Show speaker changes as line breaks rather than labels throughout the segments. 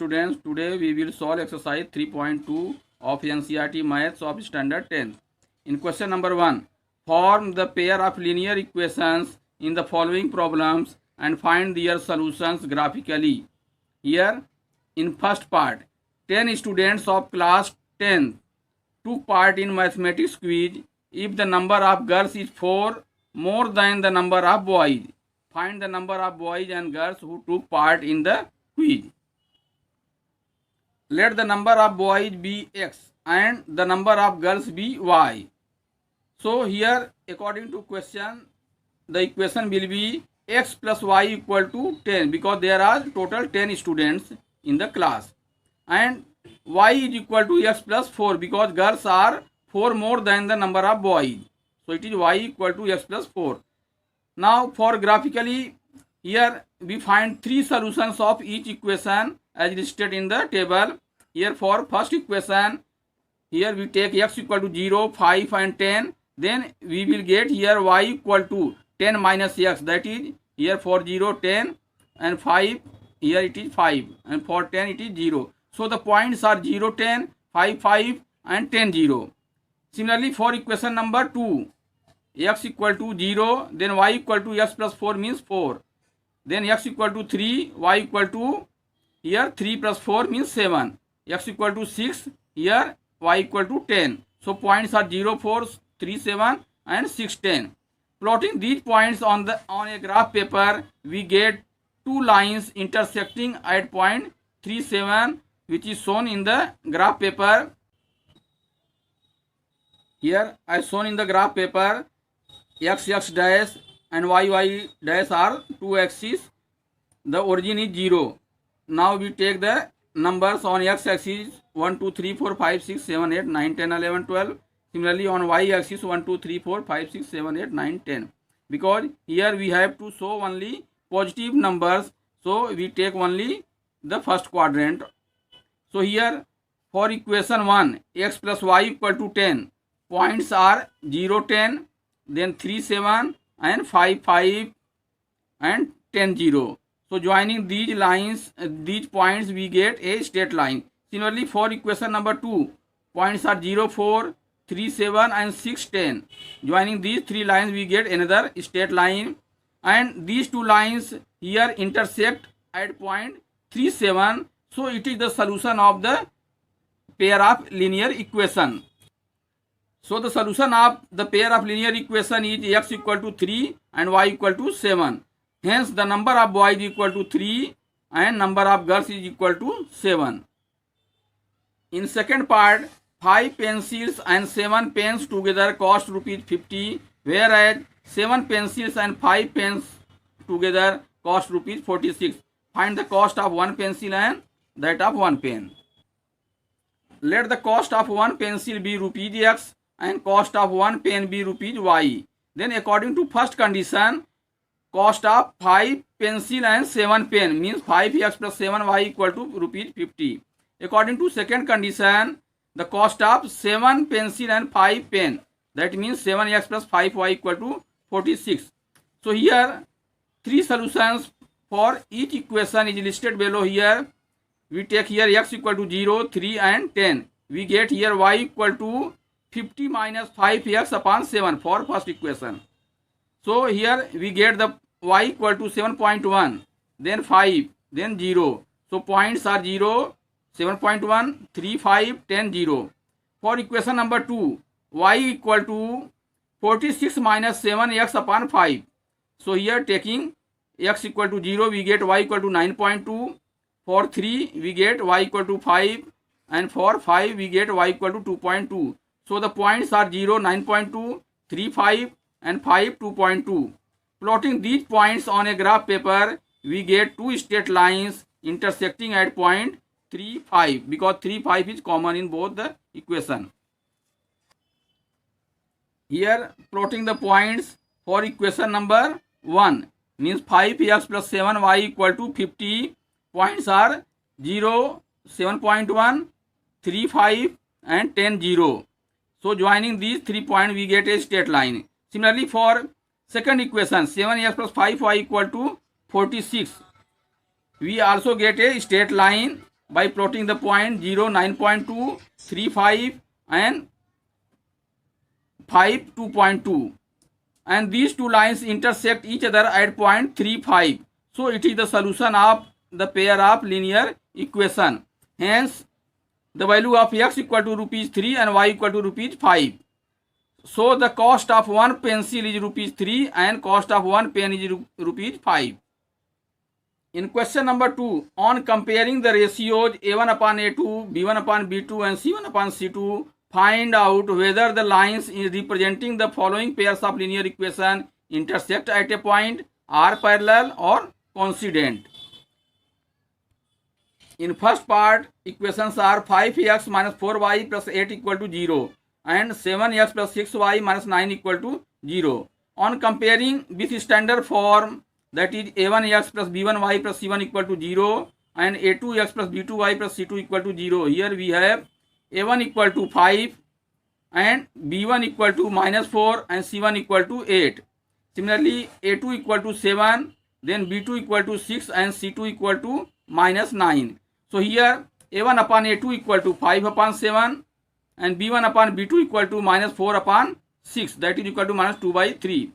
students, today we will solve exercise 3.2 of NCERT Maths of Standard 10. In question number 1, form the pair of linear equations in the following problems and find their solutions graphically. Here, in first part, 10 students of class 10 took part in mathematics quiz. If the number of girls is 4 more than the number of boys, find the number of boys and girls who took part in the quiz. Let the number of boys be x and the number of girls be y. So here, according to question, the equation will be x plus y equal to 10 because there are total 10 students in the class, and y is equal to x plus 4 because girls are 4 more than the number of boys. So it is y equal to x plus 4. Now for graphically, here we find three solutions of each equation as listed in the table. Here for first equation, here we take x equal to 0, 5 and 10. Then we will get here y equal to 10 minus x, that is here for 0 10 and 5, here it is 5 and for 10 it is 0. So the points are 0 10, 5 5 and 10 0. Similarly for equation number 2, x equal to 0, then y equal to x plus 4 means 4. Then x equal to 3, y equal to here 3 plus 4 means 7. X equal to 6, here y equal to 10. So points are 0 4, 3 7 and 6 10. Plotting these points on a graph paper, we get two lines intersecting at point 3 7, which is shown in the graph paper. Here I shown in the graph paper x x dash and y y dash are two axes. The origin is 0. Now we take the numbers on x axis 1 2 3 4 5 6 7 8 9 10 11 12. Similarly on y axis 1 2 3 4 5 6 7 8 9 10. Because here we have to show only positive numbers, so we take only the first quadrant. So here for equation 1, x plus y equal to 10, points are 0 10, then 3 7 and 5 5 and 10 0. So joining these lines, these points, we get a straight line. Similarly for equation number 2, points are 0 4, 3 7 and 6 10. Joining these three lines, we get another straight line, and these two lines here intersect at point 3 7. So it is the solution of the pair of linear equation. So the solution of the pair of linear equation is x equal to 3 and y equal to 7. Hence the number of boys is equal to 3 and number of girls is equal to 7. In second part, 5 pencils and 7 pens together cost rupees 50, whereas 7 pencils and 5 pens together cost rupees 46. Find the cost of one pencil and that of one pen. Let the cost of one pencil be rupees x and cost of one pen be rupees y. Then according to first condition, cost of 5 pencil and 7 pen means 5x plus 7y equal to rupees 50. According to second condition, the cost of 7 pencil and 5 pen, that means 7x plus 5y equal to 46. So here three solutions for each equation is listed below. Here we take here x equal to 0, 3 and 10. We get here y equal to 50 minus 5x upon 7 for first equation. So here we get the y equal to 7.1, then 5, then 0. So points are 0, 7.1, 3, 5, 10, 0. For equation number 2, y equal to 46 minus 7x upon 5. So here taking x equal to 0, we get y equal to 9.2. For 3, we get y equal to 5. And for 5, we get y equal to 2.2. So the points are 0, 9.2, 3, 5 and 5, 2.2. Plotting these points on a graph paper, we get two straight lines intersecting at point 3 5 because 3 5 is common in both the equation. Here plotting the points for equation number 1 means 5x plus 7y equal to 50. Points are 0, 7.1, 3 5 and 10 0. So joining these 3 points, we get a straight line. Similarly for second equation, 7x plus 5y equal to 46. We also get a straight line by plotting the point 0, 9.2, 3, 5 and 5, 2.2, and these two lines intersect each other at point 3, 5. So it is the solution of the pair of linear equation. Hence the value of x equal to rupees 3 and y equal to rupees 5. So the cost of one pencil is rupees 3 and cost of one pen is rupees 5. In question number 2, on comparing the ratios a1 upon a2, b1 upon b2 and c1 upon c2, find out whether the lines representing the following pairs of linear equation intersect at a point, are parallel or coincident. In first part, equations are 5x minus 4y plus 8 equal to 0 and 7x plus 6y minus 9 equal to 0. On comparing with standard form, that is a1x plus b1y plus c1 equal to 0 and a2x plus b2y plus c2 equal to 0. Here we have a1 equal to 5 and b1 equal to minus 4 and c1 equal to 8. Similarly, a2 equal to 7, then b2 equal to 6 and c2 equal to minus 9. So here a1 upon a2 equal to 5 upon 7 and b1 upon b2 equal to minus 4 upon 6, that is equal to minus 2 by 3.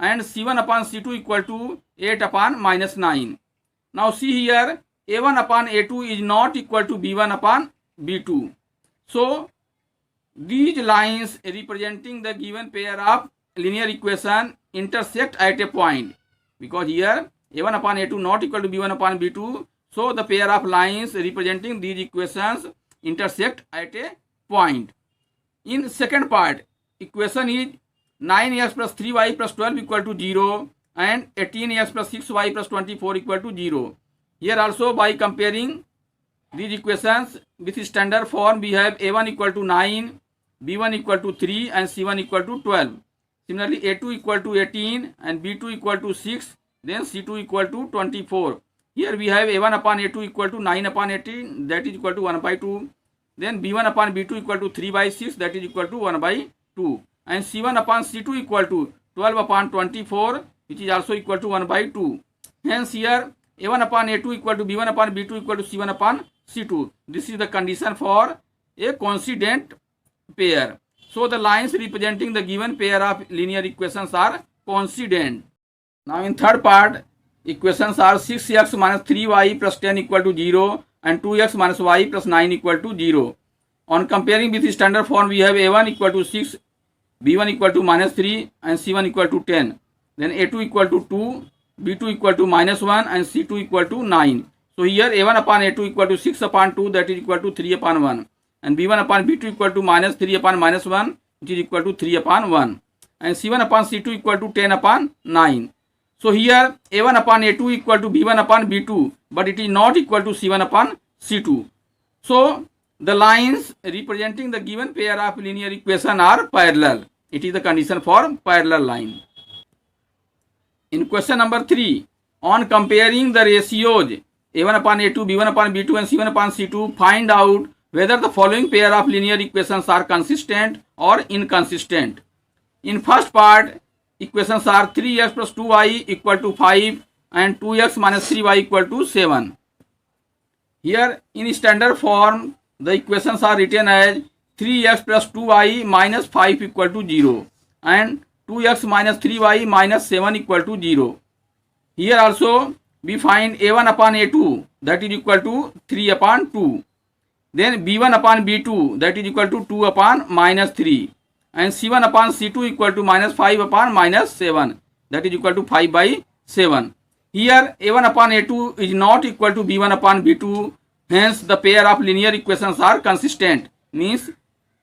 And c1 upon c2 equal to 8 upon minus 9. Now see here, a1 upon a2 is not equal to b1 upon b2. So these lines representing the given pair of linear equation intersect at a point, because here a1 upon a2 not equal to b1 upon b2. So the pair of lines representing these equations intersect at a point. In second part, equation is 9x plus 3y plus 12 equal to 0 and 18x plus 6y plus 24 equal to 0. Here also by comparing these equations with standard form, we have a1 equal to 9, b1 equal to 3 and c1 equal to 12. Similarly, a2 equal to 18 and b2 equal to 6, then c2 equal to 24. Here we have a1 upon a2 equal to 9 upon 18, that is equal to 1 by 2. Then b1 upon b2 equal to 3 by 6, that is equal to 1 by 2. And c1 upon c2 equal to 12 upon 24, which is also equal to 1 by 2. Hence here a1 upon a2 equal to b1 upon b2 equal to c1 upon c2. This is the condition for a coincident pair. So the lines representing the given pair of linear equations are coincident. Now in third part, equations are 6x minus 3y plus 10 equal to 0 and 2x minus y plus 9 equal to 0. On comparing with the standard form, we have a1 equal to 6, b1 equal to minus 3 and c1 equal to 10. Then a2 equal to 2, b2 equal to minus 1 and c2 equal to 9. So here a1 upon a2 equal to 6 upon 2, that is equal to 3 upon 1. And b1 upon b2 equal to minus 3 upon minus 1, which is equal to 3 upon 1. And c1 upon c2 equal to 10 upon 9. So here a1 upon a2 equal to b1 upon b2, but it is not equal to c1 upon c2. So the lines representing the given pair of linear equation are parallel. It is the condition for parallel line. In question number 3, on comparing the ratios a1 upon a2, b1 upon b2 and c1 upon c2, find out whether the following pair of linear equations are consistent or inconsistent. In first part, equations are 3x plus 2y equal to 5 and 2x minus 3y equal to 7. Here in standard form, the equations are written as 3x plus 2y minus 5 equal to 0 and 2x minus 3y minus 7 equal to 0. Here also we find a1 upon a2, that is equal to 3 upon 2. Then b1 upon b2, that is equal to 2 upon minus 3. And c1 upon c2 equal to minus 5 upon minus 7, that is equal to 5 by 7. Here a1 upon a2 is not equal to b1 upon b2, hence the pair of linear equations are consistent, means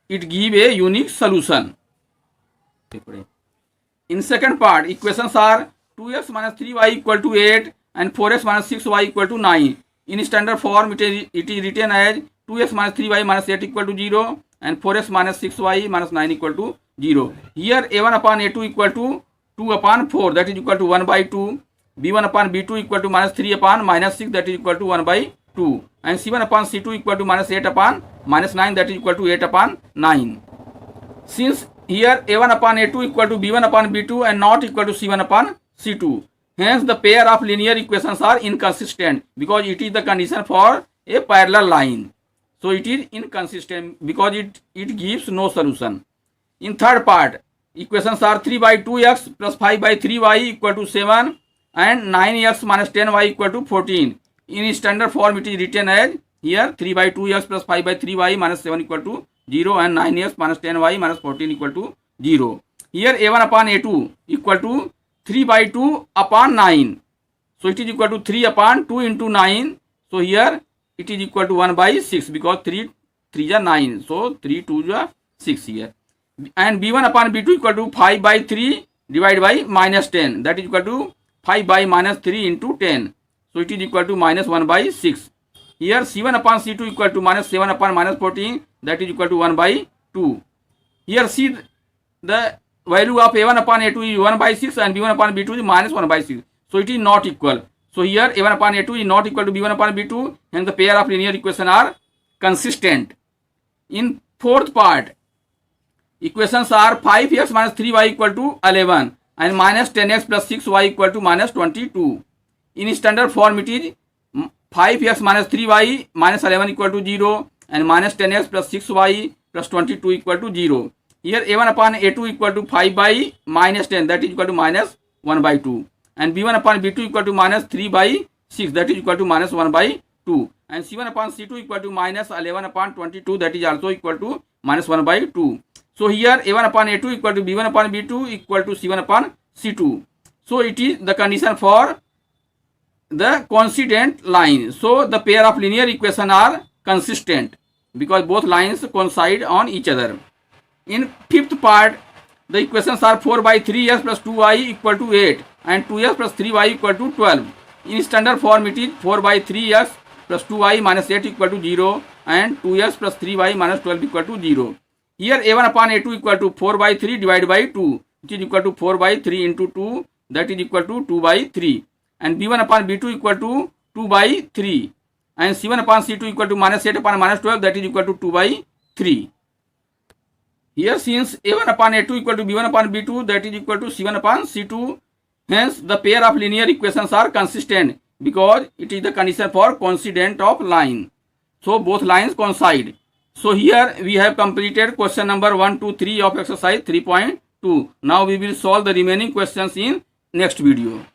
it give a unique solution. In second part, equations are 2x minus 3y equal to 8 and 4x minus 6y equal to 9. In standard form, it is written as 2x minus 3y minus 8 equal to 0 and 4x minus 6y minus 9 equal to 0. Here a1 upon a2 equal to 2 upon 4, that is equal to 1 by 2. b1 upon b2 equal to minus 3 upon minus 6, that is equal to 1 by 2. And c1 upon c2 equal to minus 8 upon minus 9, that is equal to 8 upon 9. Since here a1 upon a2 equal to b1 upon b2 and not equal to c1 upon c2, hence the pair of linear equations are inconsistent, because it is the condition for a parallel line. So it is inconsistent because it gives no solution. In third part, equations are 3 by 2x plus 5 by 3y equal to 7 and 9x minus 10y equal to 14. In standard form, it is written as here 3 by 2x plus 5 by 3y minus 7 equal to 0 and 9x minus 10y minus 14 equal to 0. Here a1 upon a2 equal to 3 by 2 upon 9. So it is equal to 3 upon 2 into 9. So here it is equal to 1 by 6 because 3 3 is 9. So 3 2 is 6 here. And b1 upon b2 equal to 5 by 3 divided by minus 10. That is equal to 5 by minus 3 into 10. So it is equal to minus 1 by 6. Here c1 upon c2 equal to minus 7 upon minus 14. That is equal to 1 by 2. Here see the value of a1 upon a2 is 1 by 6 and b1 upon b2 is minus 1 by 6. So it is not equal. So here a1 upon a2 is not equal to b1 upon b2 and the pair of linear equations are consistent. In fourth part, equations are 5x minus 3y equal to 11 and minus 10x plus 6y equal to minus 22. In standard form, it is 5x minus 3y minus 11 equal to 0 and minus 10x plus 6y plus 22 equal to 0. Here a1 upon a2 equal to 5 by minus 10, that is equal to minus 1 by 2. And b1 upon b2 equal to minus 3 by 6, that is equal to minus 1 by 2. And c1 upon c2 equal to minus 11 upon 22, that is also equal to minus 1 by 2. So here a1 upon a2 equal to b1 upon b2 equal to c1 upon c2. So it is the condition for the coincident line. So the pair of linear equations are consistent because both lines coincide on each other. In fifth part, the equations are 4 by 3x plus 2y equal to 8 and 2x plus 3y equal to 12. In standard form, it is 4 by 3x plus 2y minus 8 equal to 0 and 2x plus 3y minus 12 equal to 0. Here a1 upon a2 equal to 4 by 3 divided by 2, which is equal to 4 by 3 into 2, that is equal to 2 by 3. And b1 upon b2 equal to 2 by 3. And c1 upon c2 equal to minus 8 upon minus 12, that is equal to 2 by 3. Here since a1 upon a2 equal to b1 upon b2, that is equal to c1 upon c2, hence the pair of linear equations are consistent because it is the condition for coincident of line. So both lines coincide. So here we have completed question number 1, 2, 3 of exercise 3.2. Now we will solve the remaining questions in next video.